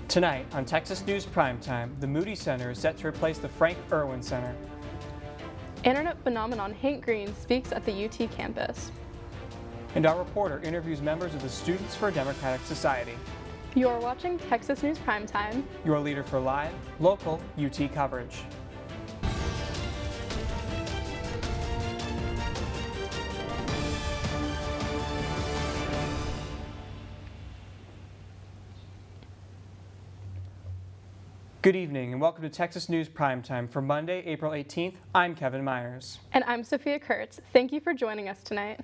Tonight on Texas News Primetime, the Moody Center is set to replace the Frank Irwin Center. Internet phenomenon Hank Green speaks at the UT campus. And our reporter interviews members of the Students for a Democratic Society. You're watching Texas News Primetime, your leader for live, local UT coverage. Good evening and welcome to Texas News Primetime for Monday, April 18th. I'm Kevin Myers. And I'm Sophia Kurtz. Thank you for joining us tonight.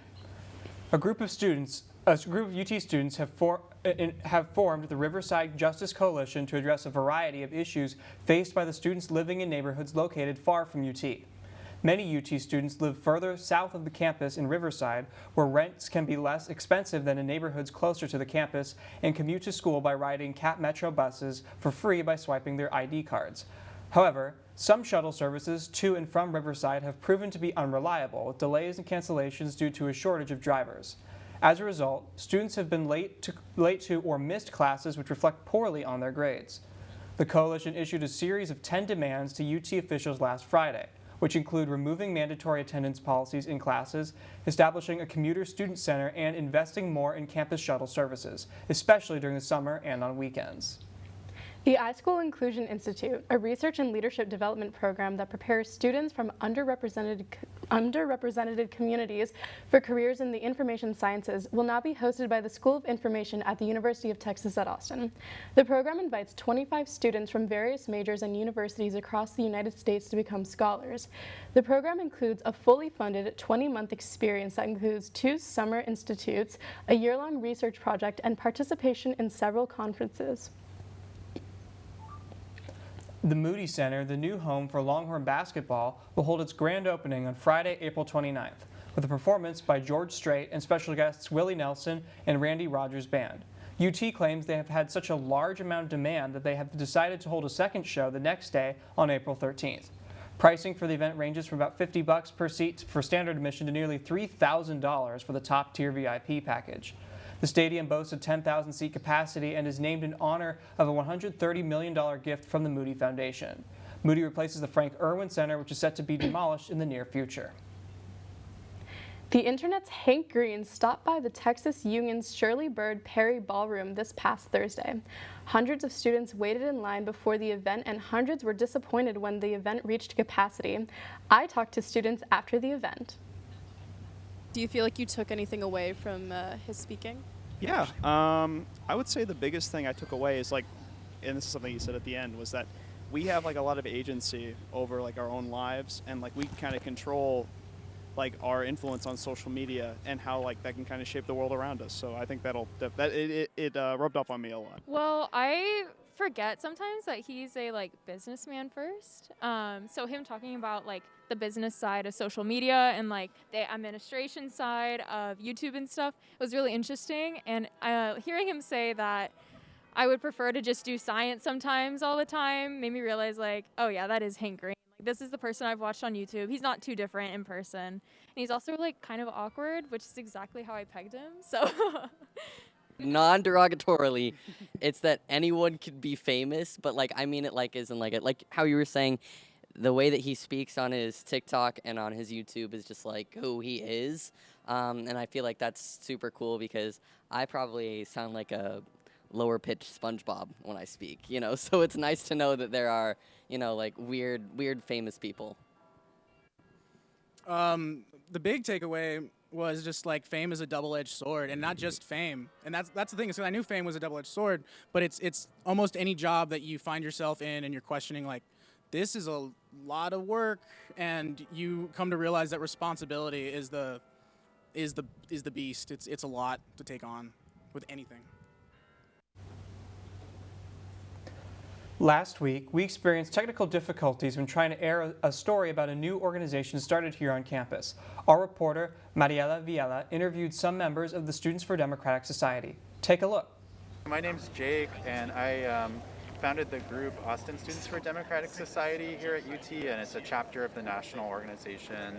A group of UT students have formed the Riverside Justice Coalition to address a variety of issues faced by the students living in neighborhoods located far from UT. Many UT students live further south of the campus in Riverside, where rents can be less expensive than in neighborhoods closer to the campus, and commute to school by riding CAP Metro buses for free by swiping their ID cards. However, some shuttle services to and from Riverside have proven to be unreliable, with delays and cancellations due to a shortage of drivers. As a result, students have been late to or missed classes, which reflect poorly on their grades. The coalition issued a series of 10 demands to UT officials last Friday, which include removing mandatory attendance policies in classes, establishing a commuter student center, and investing more in campus shuttle services, especially during the summer and on weekends. The iSchool Inclusion Institute, a research and leadership development program that prepares students from underrepresented communities for careers in the information sciences, will now be hosted by the School of Information at the University of Texas at Austin. The program invites 25 students from various majors and universities across the United States to become scholars. The program includes a fully funded 20-month experience that includes 2 summer institutes, a year-long research project, and participation in several conferences. The Moody Center, the new home for Longhorn basketball, will hold its grand opening on Friday, April 29th, with a performance by George Strait and special guests Willie Nelson and Randy Rogers Band. UT claims they have had such a large amount of demand that they have decided to hold a second show the next day on April 13th. Pricing for the event ranges from about $50 per seat for standard admission to nearly $3,000 for the top-tier VIP package. The stadium boasts a 10,000-seat capacity and is named in honor of a $130 million gift from the Moody Foundation. Moody replaces the Frank Irwin Center, which is set to be demolished in the near future. The Internet's Hank Green stopped by the Texas Union's Shirley Bird Perry Ballroom this past Thursday. Hundreds of students waited in line before the event, and hundreds were disappointed when the event reached capacity. I talked to students after the event. Do you feel like you took anything away from his speaking? Yeah, I would say the biggest thing I took away is and this is something you said at the end, was that we have a lot of agency over our own lives, and we kind of control our influence on social media and how that can kind of shape the world around us. So I think it rubbed off on me a lot. Well, I forget sometimes that he's a businessman first. So him talking about the business side of social media and the administration side of YouTube and stuff was really interesting. And hearing him say that I would prefer to just do science sometimes all the time made me realize oh yeah, that is Hank Green. This is the person I've watched on YouTube. He's not too different in person. And he's also kind of awkward, which is exactly how I pegged him. So non-derogatorily, it's that anyone could be famous, but I mean it isn't it. How you were saying, the way that he speaks on his TikTok and on his YouTube is just who he is. And I feel that's super cool because I probably sound like a lower pitched SpongeBob when I speak, so it's nice to know that there are, weird famous people. The big takeaway was just fame is a double-edged sword, and not just fame. And that's the thing, is I knew fame was a double-edged sword, but it's almost any job that you find yourself in and you're questioning this is a lot of work, and you come to realize that responsibility is the beast. It's a lot to take on with anything. Last week, we experienced technical difficulties when trying to air a story about a new organization started here on campus. Our reporter, Mariela Viela, interviewed some members of the Students for a Democratic Society. Take a look. My name's Jake, and I founded the group Austin Students for a Democratic Society here at UT, and it's a chapter of the national organization.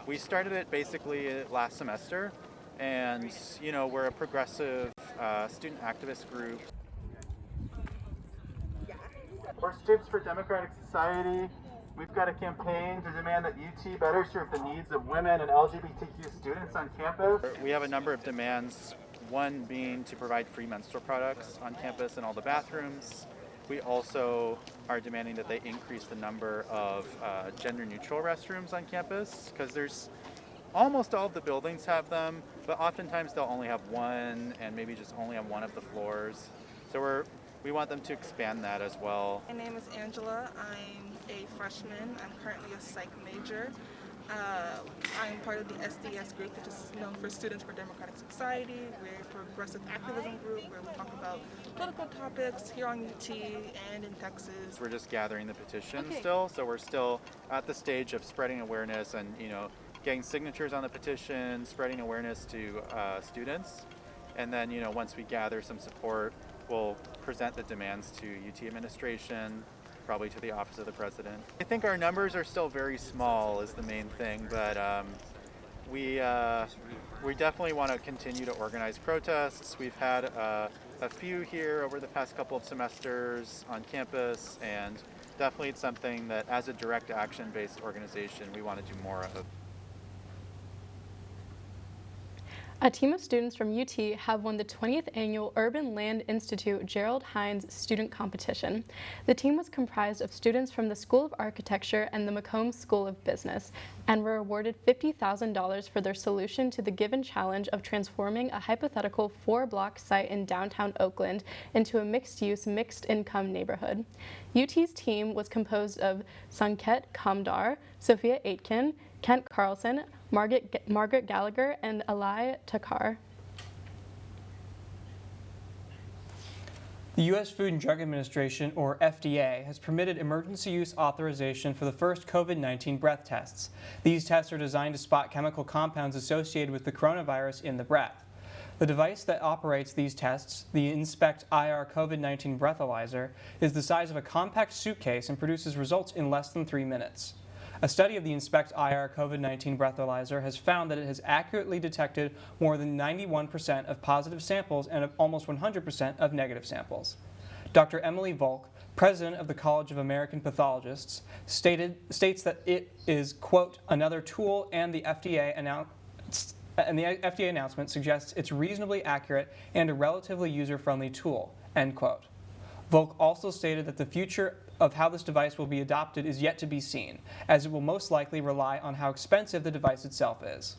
We started it basically last semester, and we're a progressive student activist group. For Students for Democratic Society, we've got a campaign to demand that UT better serve the needs of women and LGBTQ students on campus. We have a number of demands, one being to provide free menstrual products on campus in all the bathrooms. We also are demanding that they increase the number of gender-neutral restrooms on campus, because there's almost all of the buildings have them, but oftentimes they'll only have one and maybe just only on one of the floors. So we want them to expand that as well. My name is Angela. I'm a freshman. I'm currently a psych major. I'm part of the SDS group, which is known for Students for Democratic Society. We're a progressive activism group where we talk about political topics here on UT and in Texas. We're just gathering the petitions still, so we're still at the stage of spreading awareness and, getting signatures on the petition, spreading awareness to students. And then, once we gather some support, we'll present the demands to UT administration, probably to the Office of the President. I think our numbers are still very small is the main thing, but we definitely want to continue to organize protests. We've had a few here over the past couple of semesters on campus, and definitely it's something that as a direct action-based organization, we want to do more of. A team of students from UT have won the 20th Annual Urban Land Institute Gerald Hines Student Competition. The team was comprised of students from the School of Architecture and the Macomb School of Business, and were awarded $50,000 for their solution to the given challenge of transforming a hypothetical 4-block site in downtown Oakland into a mixed-use, mixed-income neighborhood. UT's team was composed of Sanket Kamdar, Sophia Aitken, Kent Carlson, Margaret Gallagher, and Eli Takar. The U.S. Food and Drug Administration, or FDA, has permitted emergency use authorization for the first COVID-19 breath tests. These tests are designed to spot chemical compounds associated with the coronavirus in the breath. The device that operates these tests, the Inspect IR COVID-19 breathalyzer, is the size of a compact suitcase and produces results in less than 3 minutes. A study of the Inspect IR COVID-19 breathalyzer has found that it has accurately detected more than 91% of positive samples and almost 100% of negative samples. Dr. Emily Volk, president of the College of American Pathologists, states that it is, quote, another tool, and the FDA announcement suggests it's reasonably accurate and a relatively user-friendly tool, end quote. Volk also stated that the future of how this device will be adopted is yet to be seen, as it will most likely rely on how expensive the device itself is.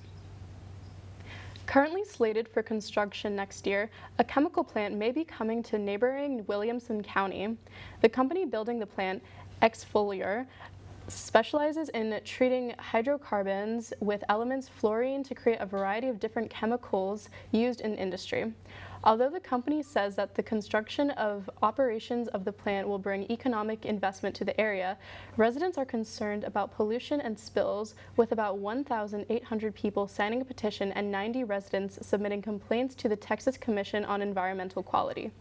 Currently slated for construction next year, a chemical plant may be coming to neighboring Williamson County. The company building the plant, Exfoliar, specializes in treating hydrocarbons with elements fluorine to create a variety of different chemicals used in industry. Although the company says that the construction of operations of the plant will bring economic investment to the area, residents are concerned about pollution and spills, with about 1,800 people signing a petition and 90 residents submitting complaints to the Texas Commission on Environmental Quality.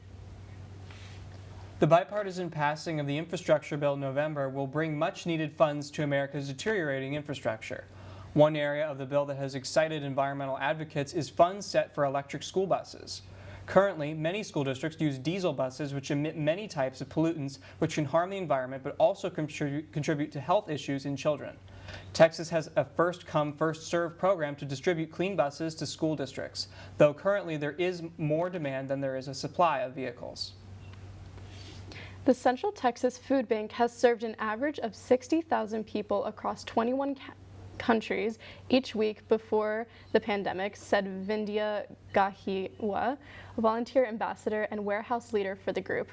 The bipartisan passing of the infrastructure bill in November will bring much-needed funds to America's deteriorating infrastructure. One area of the bill that has excited environmental advocates is funds set for electric school buses. Currently, many school districts use diesel buses which emit many types of pollutants which can harm the environment but also contribute to health issues in children. Texas has a first-come, first-served program to distribute clean buses to school districts, though currently there is more demand than there is a supply of vehicles. The Central Texas Food Bank has served an average of 60,000 people across 21 countries each week before the pandemic, said Vindhya Gahiwa, volunteer ambassador and warehouse leader for the group.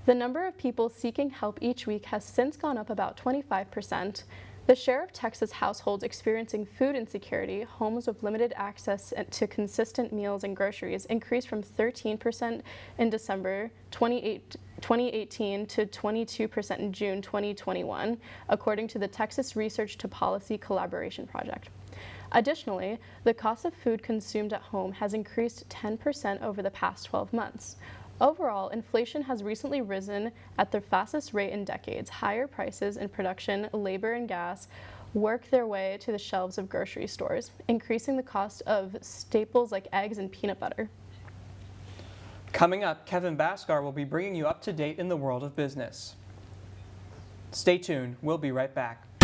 The number of people seeking help each week has since gone up about 25%. The share of Texas households experiencing food insecurity, homes with limited access to consistent meals and groceries, increased from 13% in December 2018 to 22% in June 2021, according to the Texas Research to Policy Collaboration Project. Additionally, the cost of food consumed at home has increased 10% over the past 12 months. Overall, inflation has recently risen at the fastest rate in decades. Higher prices in production, labor, and gas work their way to the shelves of grocery stores, increasing the cost of staples like eggs and peanut butter. Coming up, Kevin Bhaskar will be bringing you up to date in the world of business. Stay tuned. We'll be right back.